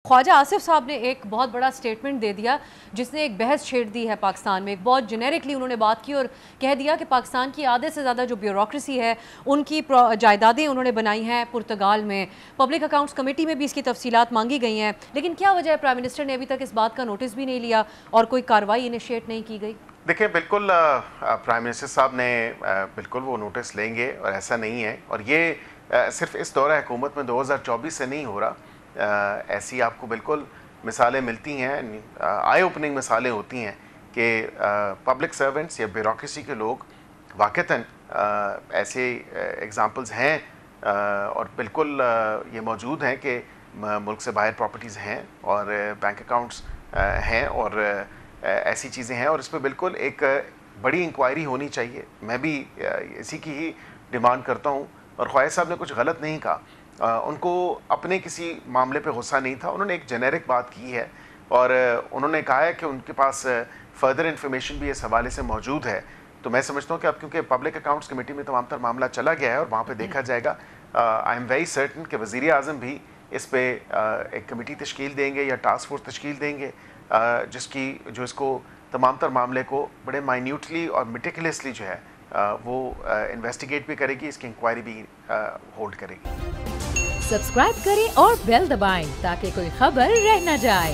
ख्वाजा आसिफ साहब ने एक बहुत बड़ा स्टेटमेंट दे दिया जिसने एक बहस छेड़ दी है पाकिस्तान में। एक बहुत जेनेरिकली उन्होंने बात की और कह दिया कि पाकिस्तान की आधे से ज़्यादा जो ब्यूरोक्रेसी है उनकी जायदादें उन्होंने बनाई हैं पुर्तगाल में। पब्लिक अकाउंट्स कमेटी में भी इसकी तफसीलात मांगी गई हैं, लेकिन क्या वजह है प्राइम मिनिस्टर ने अभी तक इस बात का नोटिस भी नहीं लिया और कोई कार्रवाई इनिशिएट नहीं की गई? देखिए, बिल्कुल प्राइम मिनिस्टर साहब ने बिल्कुल वो नोटिस लेंगे और ऐसा नहीं है। और ये सिर्फ इस दौर हुकूमत में 2024 से नहीं हो रहा। ऐसी आपको बिल्कुल मिसालें मिलती हैं, आई ओपनिंग मिसालें होती हैं कि पब्लिक सर्वेंट्स या ब्यूरोक्रेसी के लोग वाक़तन ऐसे एग्ज़ाम्पल्स हैं और बिल्कुल ये मौजूद हैं कि मुल्क से बाहर प्रॉपर्टीज़ हैं और बैंक अकाउंट्स हैं और ऐसी चीज़ें हैं और इस पर बिल्कुल एक बड़ी इंक्वायरी होनी चाहिए। मैं भी इसी की ही डिमांड करता हूँ। और ख्वाजा साहब ने कुछ गलत नहीं कहा, उनको अपने किसी मामले पे गुस्सा नहीं था। उन्होंने एक जेनेरिक बात की है और उन्होंने कहा है कि उनके पास फर्दर इन्फॉर्मेशन भी इस हवाले से मौजूद है। तो मैं समझता हूँ कि अब क्योंकि पब्लिक अकाउंट्स कमेटी में तमाम तर मामला चला गया है और वहाँ पे देखा जाएगा। आई एम वेरी सर्टन कि वज़ीर आज़म भी इस पर एक कमेटी तश्कील देंगे या टास्क फोर्स तश्कील देंगे जो इसको तमाम तर मामले को बड़े माइन्यूटली और मेटिकुलसली जो है वो इन्वेस्टिगेट भी करेगी, इसकी इंक्वायरी भी होल्ड करेगी। सब्सक्राइब करें और बेल दबाएं ताकि कोई खबर रह न जाए।